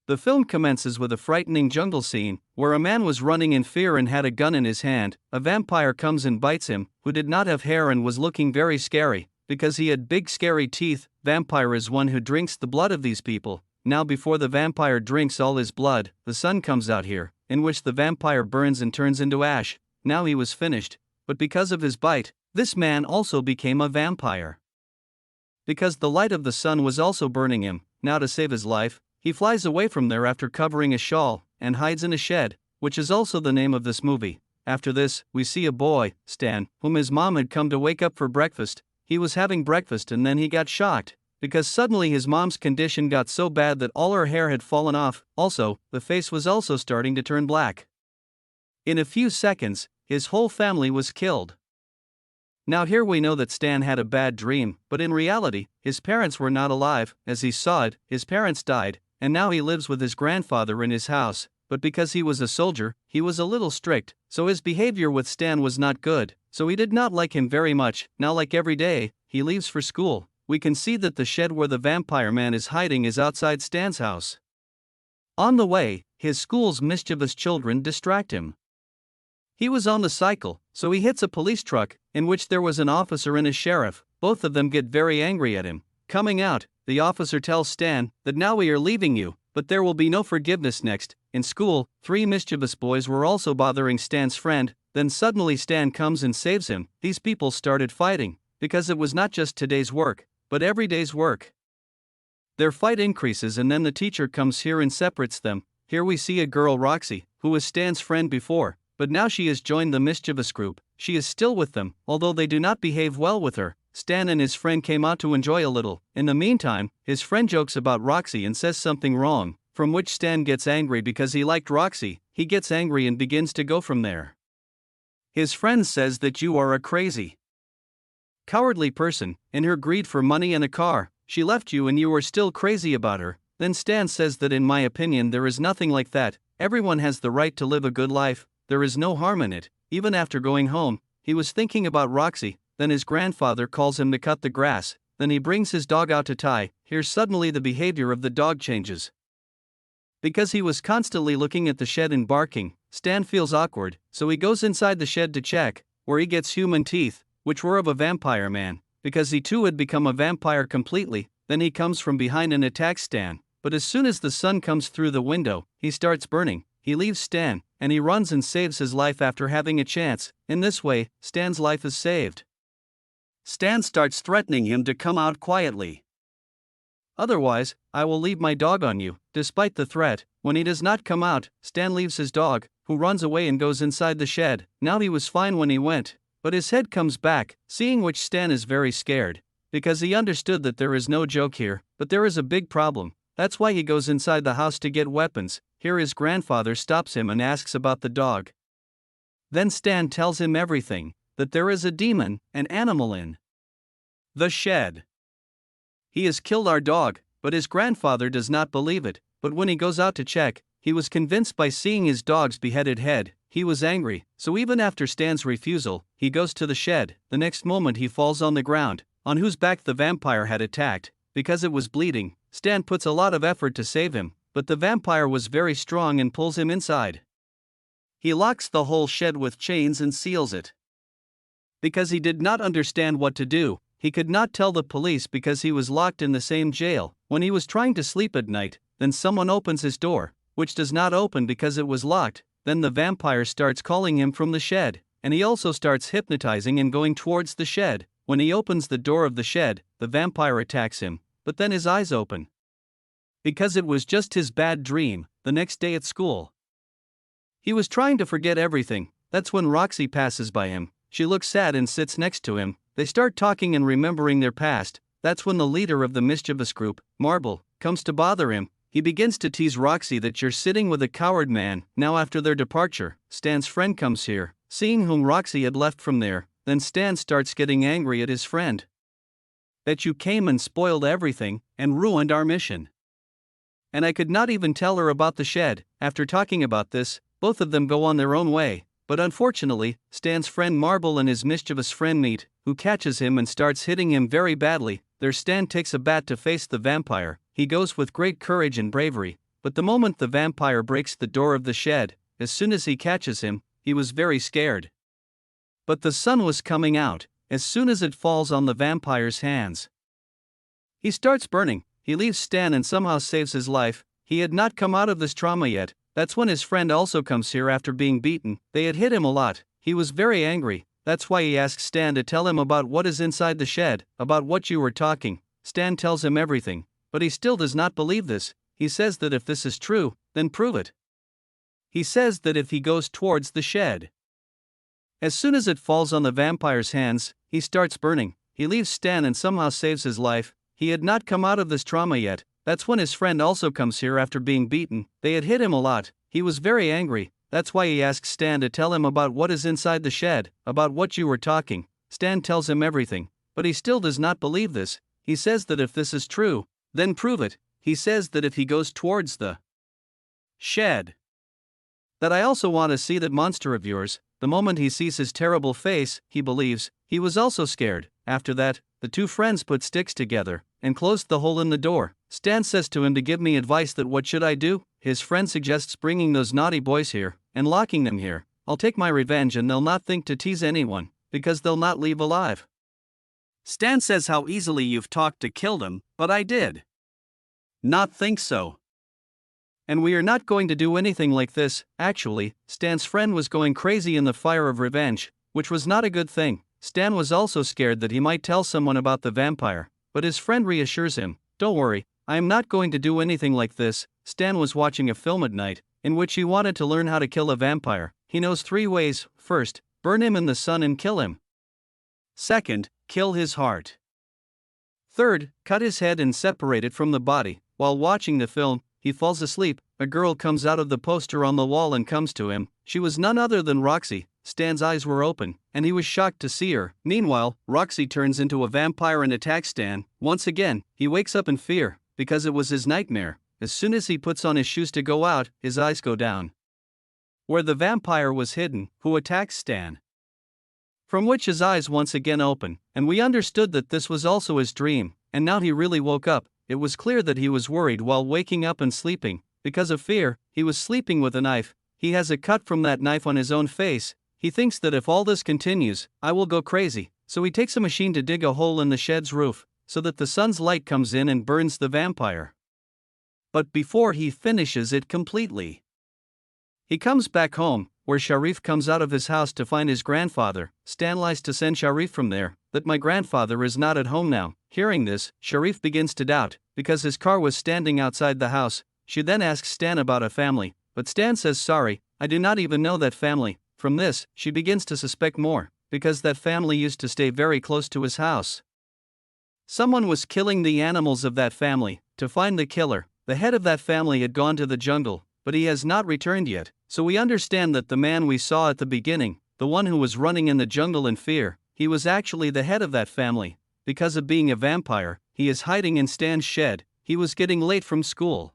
The film commences with a frightening jungle scene, where a man was running in fear and had a gun in his hand. A vampire comes and bites him, who did not have hair and was looking very scary, because he had big scary teeth. Vampire is one who drinks the blood of these people. Now before the vampire drinks all his blood, the sun comes out here, in which the vampire burns and turns into ash. Now he was finished, but because of his bite, this man also became a vampire. Because the light of the sun was also burning him, now to save his life, he flies away from there after covering a shawl, and hides in a shed, which is also the name of this movie. After this, we see a boy, Stan, whom his mom had come to wake up for breakfast. He was having breakfast and then he got shocked, because suddenly his mom's condition got so bad that all her hair had fallen off. Also, the face was also starting to turn black. In a few seconds, his whole family was killed. Now here we know that Stan had a bad dream, but in reality, his parents were not alive. As he saw it, his parents died, and now he lives with his grandfather in his house. But because he was a soldier, he was a little strict, so his behavior with Stan was not good, so he did not like him very much. Now like every day, he leaves for school. We can see that the shed where the vampire man is hiding is outside Stan's house. On the way, his school's mischievous children distract him. He was on the cycle, so he hits a police truck, in which there was an officer and a sheriff. Both of them get very angry at him. Coming out, the officer tells Stan that now we are leaving you, but there will be no forgiveness next. In school, 3 mischievous boys were also bothering Stan's friend. Then suddenly Stan comes and saves him. These people started fighting, because it was not just today's work, but every day's work. Their fight increases and then the teacher comes here and separates them. Here we see a girl, Roxy, who was Stan's friend before, but now she has joined the mischievous group. She is still with them, although they do not behave well with her. Stan and his friend came out to enjoy a little. In the meantime, his friend jokes about Roxy and says something wrong, from which Stan gets angry because he liked Roxy. He gets angry and begins to go from there. His friend says that you are a crazy, cowardly person. In her greed for money and a car, she left you and you were still crazy about her. Then Stan says that in my opinion there is nothing like that. Everyone has the right to live a good life. There is no harm in it. Even after going home, he was thinking about Roxy. Then his grandfather calls him to cut the grass. Then he brings his dog out to tie. Here suddenly the behavior of the dog changes. Because he was constantly looking at the shed and barking, Stan feels awkward, so he goes inside the shed to check, where he gets human teeth, which were of a vampire man. Because he too had become a vampire completely, then he comes from behind and attacks Stan. But as soon as the sun comes through the window, he starts burning. He leaves Stan, and he runs and saves his life after having a chance. In this way, Stan's life is saved. Stan starts threatening him to come out quietly. Otherwise, I will leave my dog on you. Despite the threat, when he does not come out, Stan leaves his dog, who runs away and goes inside the shed. Now he was fine when he went, but his head comes back, seeing which Stan is very scared, because he understood that there is no joke here, but there is a big problem. That's why he goes inside the house to get weapons. Here his grandfather stops him and asks about the dog. Then Stan tells him everything, that there is a demon, an animal in the shed. He has killed our dog, but his grandfather does not believe it. But when he goes out to check, he was convinced by seeing his dog's beheaded head. He was angry, so even after Stan's refusal, he goes to the shed. The next moment he falls on the ground, on whose back the vampire had attacked. Because it was bleeding, Stan puts a lot of effort to save him, but the vampire was very strong and pulls him inside. He locks the whole shed with chains and seals it. Because he did not understand what to do, he could not tell the police because he was locked in the same jail. When he was trying to sleep at night, then someone opens his door, which does not open because it was locked. Then the vampire starts calling him from the shed, and he also starts hypnotizing and going towards the shed. When he opens the door of the shed, the vampire attacks him, but then his eyes open. Because it was just his bad dream. The next day at school, he was trying to forget everything. That's when Roxy passes by him. She looks sad and sits next to him. They start talking and remembering their past. That's when the leader of the mischievous group, Marble, comes to bother him. He begins to tease Roxy that you're sitting with a coward man. Now after their departure, Stan's friend comes here, seeing whom Roxy had left from there. Then Stan starts getting angry at his friend. That you came and spoiled everything, and ruined our mission. And I could not even tell her about the shed. After talking about this, both of them go on their own way. But unfortunately, Stan's friend Marble and his mischievous friend meet, who catches him and starts hitting him very badly. There Stan takes a bat to face the vampire. He goes with great courage and bravery, but the moment the vampire breaks the door of the shed, as soon as he catches him, he was very scared. But the sun was coming out, as soon as it falls on the vampire's hands. He starts burning, he leaves Stan and somehow saves his life. He had not come out of this trauma yet. That's when his friend also comes here after being beaten. They had hit him a lot. He was very angry. That's why he asks Stan to tell him about what is inside the shed, about what you were talking. Stan tells him everything, but he still does not believe this. He says that if this is true, then prove it. He says that if he goes towards the shed, as soon as it falls on the vampire's hands, he starts burning. He leaves Stan and somehow saves his life. He had not come out of this trauma yet. That's when his friend also comes here after being beaten. They had hit him a lot. He was very angry. That's why he asks Stan to tell him about what is inside the shed, about what you were talking. Stan tells him everything, but he still does not believe this. He says that if this is true, then prove it. He says that if he goes towards the shed, that I also want to see that monster of yours. The moment he sees his terrible face, he believes. He was also scared. After that, the two friends put sticks together and closed the hole in the door. Stan says to him to give me advice that what should I do? His friend suggests bringing those naughty boys here and locking them here. I'll take my revenge and they'll not think to tease anyone, because they'll not leave alive. Stan says how easily you've talked to kill them, but I did not think so. And we are not going to do anything like this. Actually, Stan's friend was going crazy in the fire of revenge, which was not a good thing. Stan was also scared that he might tell someone about the vampire, but his friend reassures him, "Don't worry, I am not going to do anything like this." Stan was watching a film at night, in which he wanted to learn how to kill a vampire. He knows 3 ways. First, burn him in the sun and kill him. Second, kill his heart. Third, cut his head and separate it from the body. While watching the film, he falls asleep. A girl comes out of the poster on the wall and comes to him. She was none other than Roxy. Stan's eyes were open, and he was shocked to see her. Meanwhile, Roxy turns into a vampire and attacks Stan. Once again, he wakes up in fear, because it was his nightmare. As soon as he puts on his shoes to go out, his eyes go down where the vampire was hidden, who attacks Stan. From which his eyes once again open, and we understood that this was also his dream, and now he really woke up. It was clear that he was worried while waking up and sleeping. Because of fear, he was sleeping with a knife. He has a cut from that knife on his own face. He thinks that if all this continues, I will go crazy. So he takes a machine to dig a hole in the shed's roof, so that the sun's light comes in and burns the vampire. But before he finishes it completely, he comes back home, where Sharif comes out of his house to find his grandfather. Stan lies to send Sharif from there, that my grandfather is not at home now. Hearing this, Sharif begins to doubt, because his car was standing outside the house. She then asks Stan about a family, but Stan says sorry, I do not even know that family. From this, she begins to suspect more, because that family used to stay very close to his house. Someone was killing the animals of that family. To find the killer, the head of that family had gone to the jungle, but he has not returned yet. So we understand that the man we saw at the beginning, the one who was running in the jungle in fear, he was actually the head of that family. Because of being a vampire, he is hiding in Stan's shed. He was getting late from school.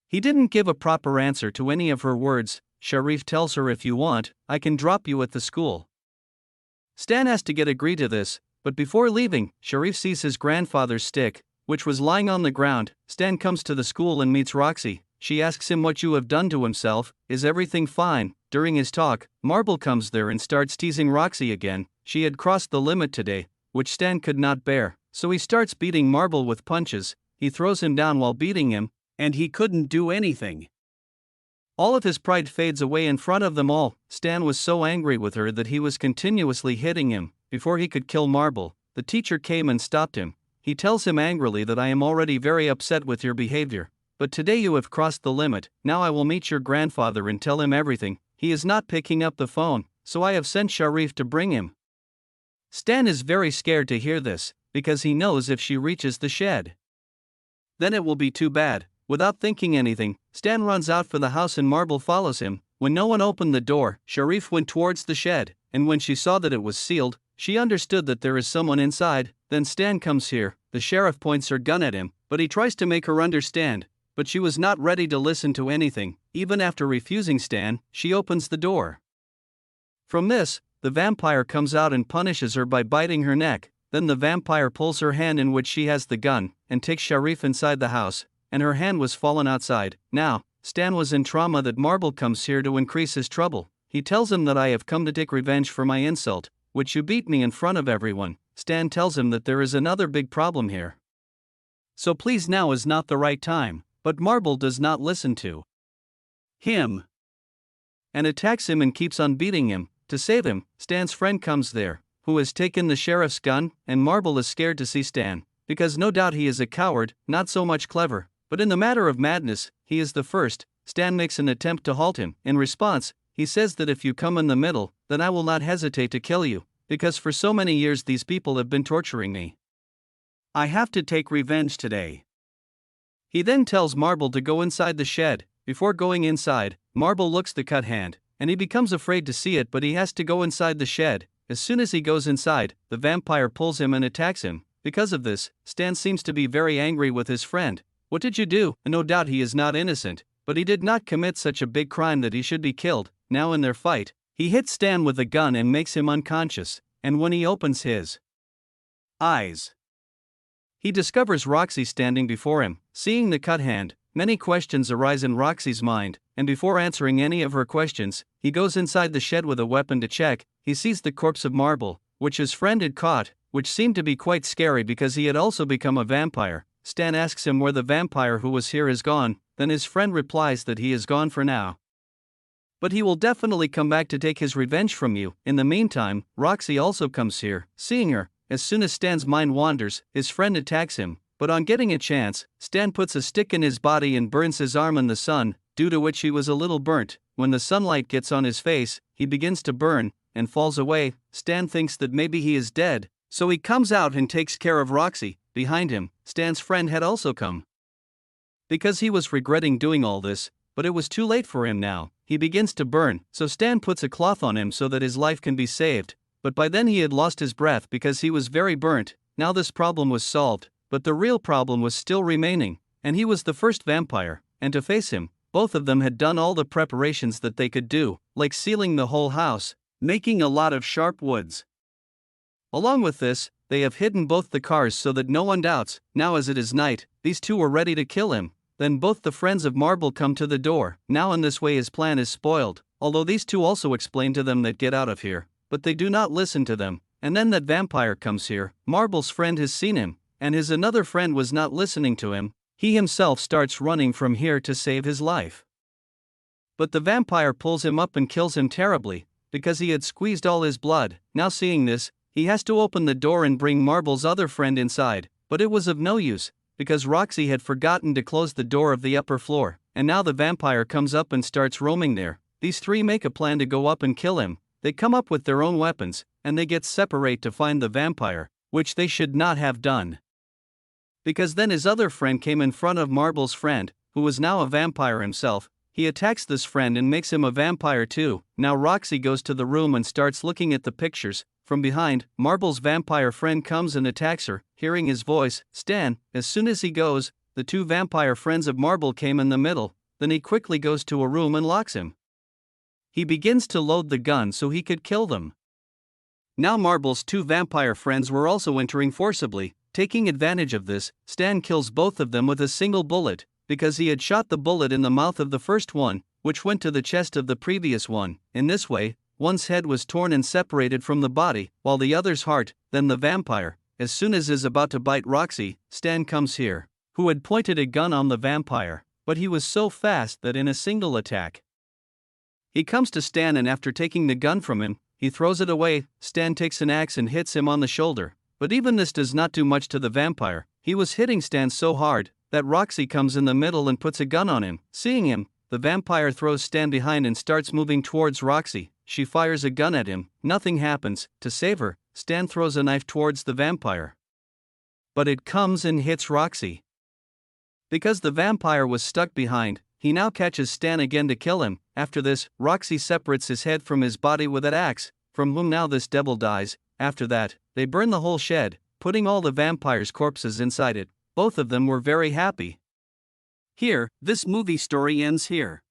He didn't give a proper answer to any of her words. Sharif tells her, if you want, I can drop you at the school. Stan has to agree to this, but before leaving, Sharif sees his grandfather's stick, which was lying on the ground. Stan comes to the school and meets Roxy. She asks him what you have done to himself, is everything fine? During his talk, Marble comes there and starts teasing Roxy again. She had crossed the limit today, which Stan could not bear, so he starts beating Marble with punches. He throws him down while beating him, and he couldn't do anything. All of his pride fades away in front of them all. Stan was so angry with her that he was continuously hitting him. Before he could kill Marble, the teacher came and stopped him. He tells him angrily that I am already very upset with your behavior. But today you have crossed the limit. Now I will meet your grandfather and tell him everything. He is not picking up the phone, so I have sent Sharif to bring him. Stan is very scared to hear this, because he knows if she reaches the shed, then it will be too bad. Without thinking anything, Stan runs out for the house and Marble follows him. When no one opened the door, Sharif went towards the shed, and when she saw that it was sealed, she understood that there is someone inside. Then Stan comes here. The sheriff points her gun at him, but he tries to make her understand. But she was not ready to listen to anything. Even after refusing Stan, she opens the door. From this, the vampire comes out and punishes her by biting her neck. Then the vampire pulls her hand in which she has the gun, and takes Sharif inside the house. and her hand was fallen outside. Now, Stan was in trauma that Marble comes here to increase his trouble. He tells him that I have come to take revenge for my insult, which you beat me in front of everyone. Stan tells him that there is another big problem here. So please, now is not the right time, but Marble does not listen to him and attacks him and keeps on beating him. To save him, Stan's friend comes there, who has taken the sheriff's gun, and Marble is scared to see Stan, because no doubt he is a coward, not so much clever, but in the matter of madness, he is the first. Stan makes an attempt to halt him. In response, he says that if you come in the middle, then I will not hesitate to kill you, because for so many years these people have been torturing me. I have to take revenge today. He then tells Marble to go inside the shed. Before going inside, Marble looks the cut hand, and he becomes afraid to see it, but he has to go inside the shed. As soon as he goes inside, the vampire pulls him and attacks him. Because of this, Stan seems to be very angry with his friend. What did you do? No doubt he is not innocent, but he did not commit such a big crime that he should be killed. Now in their fight, he hits Stan with a gun and makes him unconscious, and when he opens his eyes, he discovers Roxy standing before him. Seeing the cut hand, many questions arise in Roxy's mind, and before answering any of her questions, he goes inside the shed with a weapon to check. He sees the corpse of Marble, which his friend had caught, which seemed to be quite scary because he had also become a vampire. Stan asks him where the vampire who was here is gone, then his friend replies that he is gone for now, but he will definitely come back to take his revenge from you. In the meantime, Roxy also comes here. Seeing her, as soon as Stan's mind wanders, his friend attacks him, but on getting a chance, Stan puts a stick in his body and burns his arm in the sun, due to which he was a little burnt. When the sunlight gets on his face, he begins to burn and falls away. Stan thinks that maybe he is dead, so he comes out and takes care of Roxy. Behind him, Stan's friend had also come, because he was regretting doing all this, but it was too late for him now. He begins to burn, so Stan puts a cloth on him so that his life can be saved, but by then he had lost his breath because he was very burnt. Now this problem was solved, but the real problem was still remaining, and he was the first vampire, and to face him, both of them had done all the preparations that they could do, like sealing the whole house, making a lot of sharp woods. Along with this, they have hidden both the cars so that no one doubts. Now as it is night, these two were ready to kill him. Then both the friends of Marble come to the door. Now in this way his plan is spoiled, although these two also explain to them that get out of here, but they do not listen to them. And then that vampire comes here. Marble's friend has seen him, and his another friend was not listening to him. He himself starts running from here to save his life, but the vampire pulls him up and kills him terribly, because he had squeezed all his blood. Now seeing this, he has to open the door and bring Marble's other friend inside, but it was of no use, because Roxy had forgotten to close the door of the upper floor, and now the vampire comes up and starts roaming there. These three make a plan to go up and kill him. They come up with their own weapons, and they get separate to find the vampire, which they should not have done, because then his other friend came in front of Marble's friend, who was now a vampire himself. He attacks this friend and makes him a vampire too. Now Roxy goes to the room and starts looking at the pictures. From behind, Marble's vampire friend comes and attacks her. Hearing his voice, Stan, as soon as he goes, the two vampire friends of Marble came in the middle. Then he quickly goes to a room and locks him. He begins to load the gun so he could kill them. Now Marble's two vampire friends were also entering forcibly. Taking advantage of this, Stan kills both of them with a single bullet, because he had shot the bullet in the mouth of the first one, which went to the chest of the previous one. In this way, one's head was torn and separated from the body, while the other's heart. Then the vampire, as soon as is about to bite Roxy, Stan comes here, who had pointed a gun on the vampire, but he was so fast that in a single attack, he comes to Stan, and after taking the gun from him, he throws it away. Stan takes an axe and hits him on the shoulder, but even this does not do much to the vampire. He was hitting Stan so hard that Roxy comes in the middle and puts a gun on him. Seeing him, the vampire throws Stan behind and starts moving towards Roxy. She fires a gun at him. Nothing happens. To save her, Stan throws a knife towards the vampire, but it comes and hits Roxy. Because the vampire was stuck behind, he now catches Stan again to kill him. After this, Roxy separates his head from his body with an axe, from whom now this devil dies. After that, they burn the whole shed, putting all the vampire's corpses inside it. Both of them were very happy. Here, this movie story ends here.